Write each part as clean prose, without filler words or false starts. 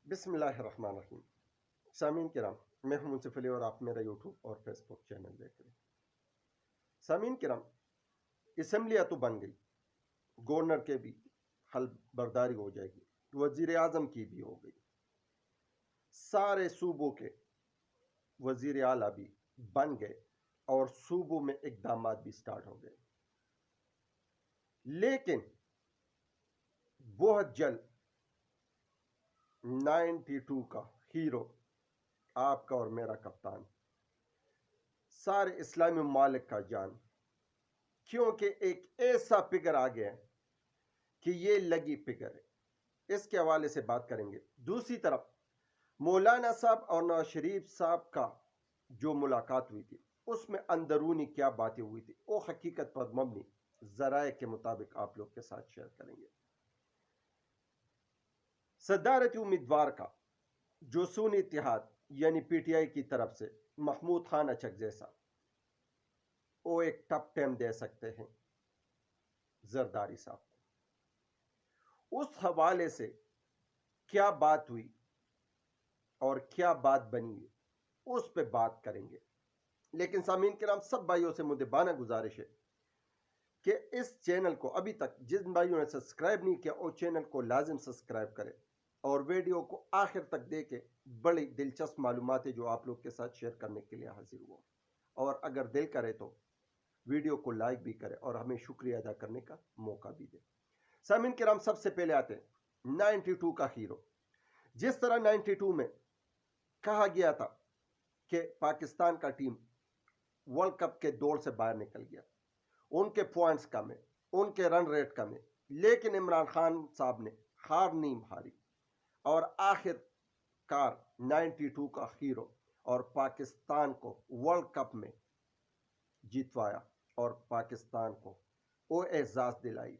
بسم اللہ الرحمن الرحیم۔ سامعین کرام، میں ہوں منصف علی اور آپ میرا یوٹیوب اور فیس بک چینل دیکھ رہے ہیں۔ سامعین کرام، اسمبلیاں تو بن گئی، گورنر کے بھی حل برداری ہو جائے گی، وزیر اعظم کی بھی ہو گئی، سارے صوبوں کے وزیر اعلیٰ بھی بن گئے اور صوبوں میں اقدامات بھی سٹارٹ ہو گئے، لیکن بہت جلد 92 کا ہیرو، آپ کا اور میرا کپتان، سارے اسلامی ممالک کا جان، کیونکہ ایک ایسا فگر آ گیا ہے کہ یہ لگی فگر ہے، اس کے حوالے سے بات کریں گے۔ دوسری طرف مولانا صاحب اور نواز شریف صاحب کا جو ملاقات ہوئی تھی، اس میں اندرونی کیا باتیں ہوئی تھی، وہ حقیقت پر مبنی ذرائع کے مطابق آپ لوگ کے ساتھ شیئر کریں گے۔ صدارتی امیدوار کا جو سنی اتحاد یعنی پی ٹی آئی کی طرف سے محمود خان اچک جیسا، وہ ایک ٹپ ٹائم دے سکتے ہیں زرداری صاحب کو۔ اس حوالے سے کیا بات ہوئی اور کیا بات بنی، اس پہ بات کریں گے۔ لیکن سامعین کرام، سب بھائیوں سے مدبانہ گزارش ہے کہ اس چینل کو ابھی تک جن بھائیوں نے سبسکرائب نہیں کیا، وہ چینل کو لازم سبسکرائب کرے اور ویڈیو کو آخر تک دیکھے۔ بڑی دلچسپ معلومات ہے جو آپ لوگ کے ساتھ شیئر کرنے کے لیے حاضر ہوا، اور اگر دل کرے تو ویڈیو کو لائک بھی کرے اور ہمیں شکریہ ادا کرنے کا موقع بھی دے۔ سامعین کرام، سب سے پہلے آتے ہیں 92 کا ہیرو۔ جس طرح 92 میں کہا گیا تھا کہ پاکستان کا ٹیم ورلڈ کپ کے دور سے باہر نکل گیا، ان کے پوائنٹس کم ہیں، ان کے رن ریٹ کم ہے، لیکن عمران خان صاحب نے ہار نہیں ہاری اور آخر کار 92 کا ہیرو اور پاکستان کو ورلڈ کپ میں جیتوایا اور پاکستان کو وہ اعزاز دلائی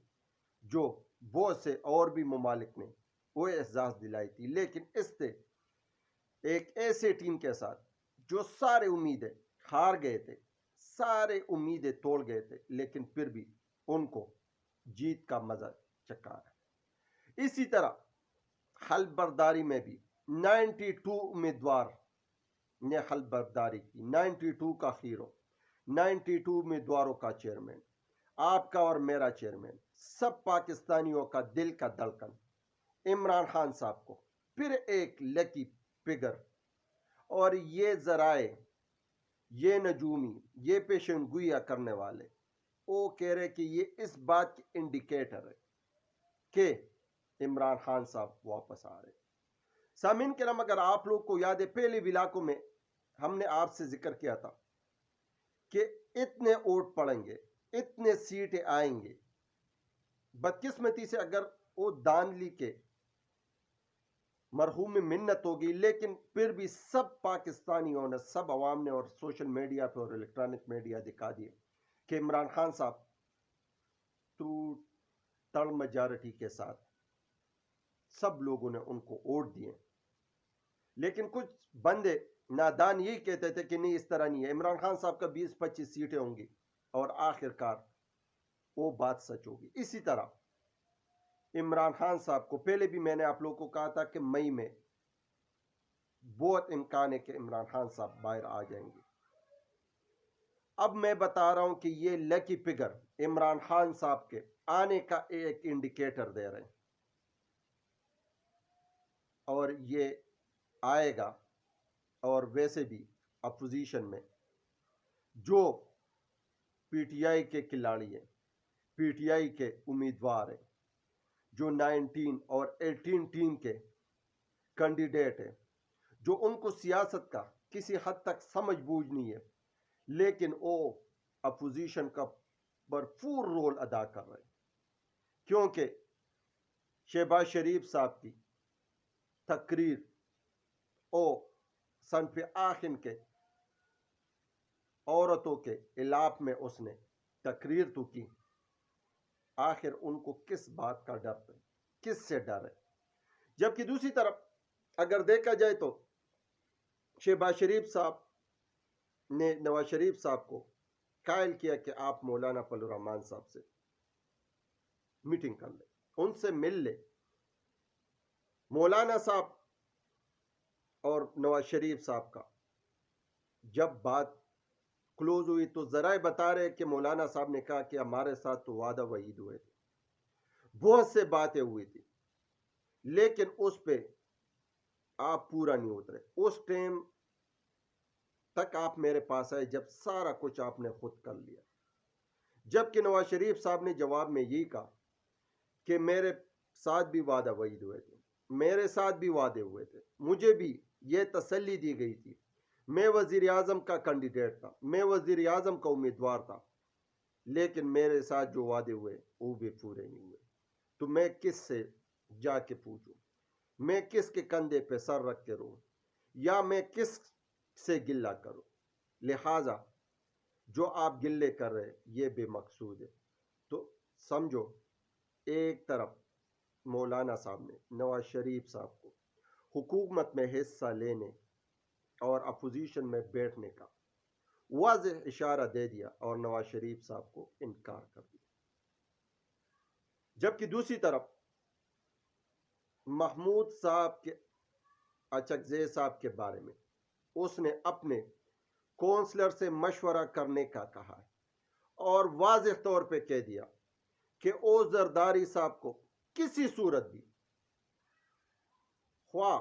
جو بہت سے اور بھی ممالک نے وہ اعزاز دلائی تھی، لیکن اس سے ایک ایسے ٹیم کے ساتھ جو سارے امیدیں ہار گئے تھے، سارے امیدیں توڑ گئے تھے، لیکن پھر بھی ان کو جیت کا مزہ چکھا ہے۔ اسی طرح حل برداری میں بھی 92 امیدوار نے حل برداری کی، 92 کا ہیرو، 92 امیدواروں کا چیئرمین، آپ کا اور میرا چیئرمین، سب پاکستانیوں کا دل کا دھڑکن عمران خان صاحب کو پھر ایک لکی فگر، اور یہ ذرائع، یہ نجومی، یہ پیشن گوئیاں کرنے والے، وہ کہہ رہے کہ یہ اس بات کی انڈیکیٹر ہے کہ عمران خان صاحب واپس آ رہے۔ سامعین کرام، اگر آپ لوگ کو یاد ہے، پہلے علاقوں میں ہم نے آپ سے ذکر کیا تھا کہ اتنے ووٹ پڑیں گے، اتنے سیٹیں آئیں گے۔ بدقسمتی سے اگر وہ دانلی کے مرحوم میں منت ہوگی، لیکن پھر بھی سب پاکستانیوں نے، سب عوام نے اور سوشل میڈیا پہ اور الیکٹرانک میڈیا دکھا دیے کہ عمران خان صاحب تڑ میجارٹی کے ساتھ سب لوگوں نے ان کو ووٹ دیے، لیکن کچھ بندے نادان یہی کہتے تھے کہ نہیں، اس طرح نہیں ہے، عمران خان صاحب کا 20-25 سیٹیں ہوں گی اور آخر کار وہ بات سچ ہوگی۔ اسی طرح عمران خان صاحب کو پہلے بھی میں نے آپ لوگوں کو کہا تھا کہ مئی میں بہت امکان ہے کہ عمران خان صاحب باہر آ جائیں گے۔ اب میں بتا رہا ہوں کہ یہ لکی فگر عمران خان صاحب کے آنے کا ایک انڈیکیٹر دے رہے ہیں، اور یہ آئے گا۔ اور ویسے بھی اپوزیشن میں جو پی ٹی آئی کے کھلاڑی ہیں، پی ٹی آئی کے امیدوار ہیں، جو 19 اور 18 ٹیم کے کینڈیڈیٹ ہیں، جو ان کو سیاست کا کسی حد تک سمجھ بوجھ نہیں ہے، لیکن وہ اپوزیشن کا بھرپور رول ادا کر رہے ہیں، کیونکہ شہباز شریف صاحب کی تقریر او صنف آخر کے عورتوں کے علاپ میں اس نے تقریر تو کی، آخر ان کو کس بات کا ڈر ہے، کس سے ڈر ہے؟ جبکہ دوسری طرف اگر دیکھا جائے تو شہباز شریف صاحب نے نواز شریف صاحب کو قائل کیا کہ آپ مولانا فضل الرحمان صاحب سے میٹنگ کر لیں، ان سے مل لیں۔ مولانا صاحب اور نواز شریف صاحب کا جب بات کلوز ہوئی تو ذرائع بتا رہے کہ مولانا صاحب نے کہا کہ ہمارے ساتھ تو وعدہ وعید ہوئے تھے، بہت سے باتیں ہوئی تھی، لیکن اس پہ آپ پورا نہیں اترے۔ اس ٹائم تک آپ میرے پاس آئے جب سارا کچھ آپ نے خود کر لیا، جبکہ نواز شریف صاحب نے جواب میں یہی کہا کہ میرے ساتھ بھی وعدہ وعید ہوئے تھے، میرے ساتھ بھی وعدے ہوئے تھے، مجھے بھی یہ تسلی دی گئی تھی، میں وزیر اعظم کا کینڈیڈیٹ تھا، میں وزیر اعظم کا امیدوار تھا، لیکن میرے ساتھ جو وعدے ہوئے وہ بھی پورے نہیں ہوئے، تو میں کس سے جا کے پوچھوں، میں کس کے کندھے پہ سر رکھ کے رہوں، یا میں کس سے گلہ کروں؟ لہٰذا جو آپ گلے کر رہے یہ بے مقصود ہے۔ تو سمجھو، ایک طرف مولانا صاحب نے نواز شریف صاحب کو حکومت میں حصہ لینے اور اپوزیشن میں بیٹھنے کا واضح اشارہ دے دیا اور نواز شریف صاحب کو انکار کر دیا، جبکہ دوسری طرف محمود صاحب کے اچکزئی صاحب کے بارے میں اس نے اپنے کونسلر سے مشورہ کرنے کا کہا ہے اور واضح طور پہ کہہ دیا کہ او زرداری صاحب کو کسی صورت بھی، خواہ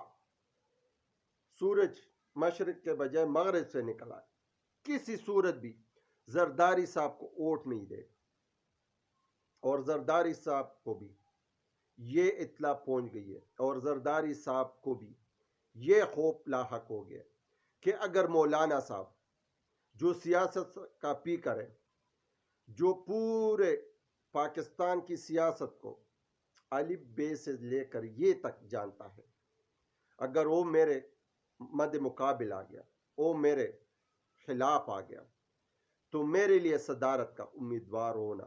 سورج مشرق کے بجائے مغرب سے نکلا ہے، کسی صورت بھی زرداری صاحب کو ووٹ نہیں دے گا، اور زرداری صاحب کو بھی یہ اطلاع پہنچ گئی ہے اور زرداری صاحب کو بھی یہ خوف لاحق ہو گیا کہ اگر مولانا صاحب جو سیاست کا پیکر ہے، جو پورے پاکستان کی سیاست کو الف بے سے لے کر یہ تک جانتا ہے، اگر وہ میرے مد مقابل آ گیا، وہ میرے خلاف آ گیا، تو میرے لیے صدارت کا امیدوار ہونا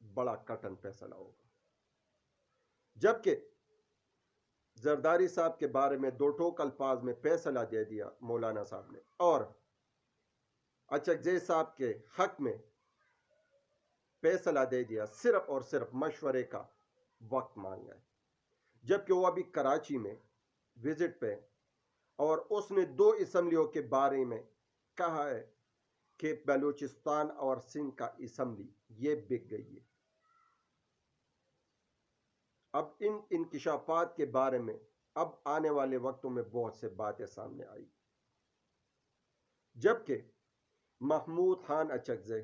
بڑا کٹن فیصلہ ہوگا۔ جبکہ زرداری صاحب کے بارے میں دو ٹوک الفاظ میں فیصلہ دے دیا مولانا صاحب نے، اور اچکزئی صاحب کے حق میں فیصلہ دے دیا، صرف اور صرف مشورے کا وقت مانگا ہے، جبکہ وہ ابھی کراچی میں وزٹ پہ، اور اس نے 2 اسمبلیوں کے بارے میں کہا ہے کہ بلوچستان اور سندھ کا اسمبلی یہ بک گئی ہے۔ اب ان انکشافات کے بارے میں اب آنے والے وقتوں میں بہت سے باتیں سامنے آئی، جبکہ محمود خان اچکزئی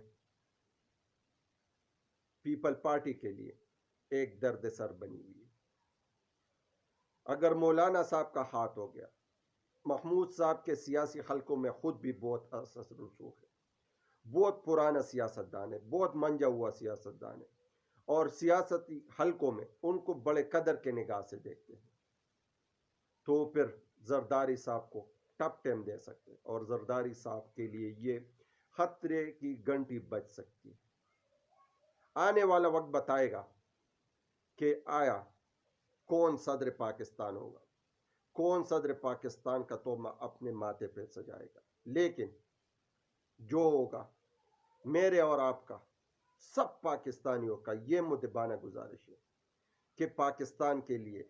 پیپل پارٹی کے لیے ایک درد سر بنی ہوئی ہے۔ اگر مولانا صاحب کا ہاتھ ہو گیا، محمود صاحب کے سیاسی حلقوں میں خود بھی بہت اثر رسوخ ہے، بہت پرانا سیاست دان ہے، بہت منجا ہوا سیاست دان ہے، اور سیاستی حلقوں میں ان کو بڑے قدر کے نگاہ سے دیکھتے ہیں، تو پھر زرداری صاحب کو ٹپ ٹائم دے سکتے ہیں، اور زرداری صاحب کے لیے یہ خطرے کی گھنٹی بج سکتی ہے۔ آنے والا وقت بتائے گا کہ آیا کون صدر پاکستان ہوگا، کون صدر پاکستان کا تہمہ اپنے ماتھے پہ سجائے گا، لیکن جو ہوگا، میرے اور آپ کا، سب پاکستانیوں کا یہ مدبانہ گزارش ہے کہ پاکستان کے لیے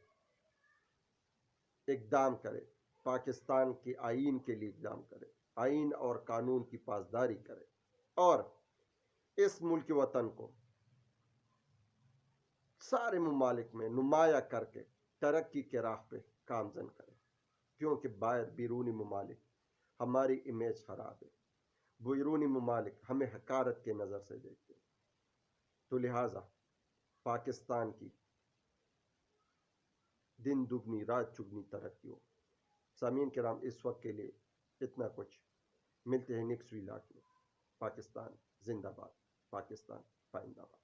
اقدام کرے، پاکستان کے آئین کے لیے اقدام کرے، آئین اور قانون کی پاسداری کرے، اور اس ملک وطن کو سارے ممالک میں نمایاں کر کے ترقی کے راہ پہ گامزن کرے، کیونکہ باہر بیرونی ممالک ہماری امیج خراب ہے، بیرونی ممالک ہمیں حقارت کے نظر سے دیکھتے ہیں، تو لہٰذا پاکستان کی دن دگنی رات چگنی ترقی ہو۔ سامعین کرام، اس وقت کے لیے اتنا کچھ، ملتے ہیں نیکسٹ ویلاگ میں۔ پاکستان زندہ باد، پاکستان پائندہ باد۔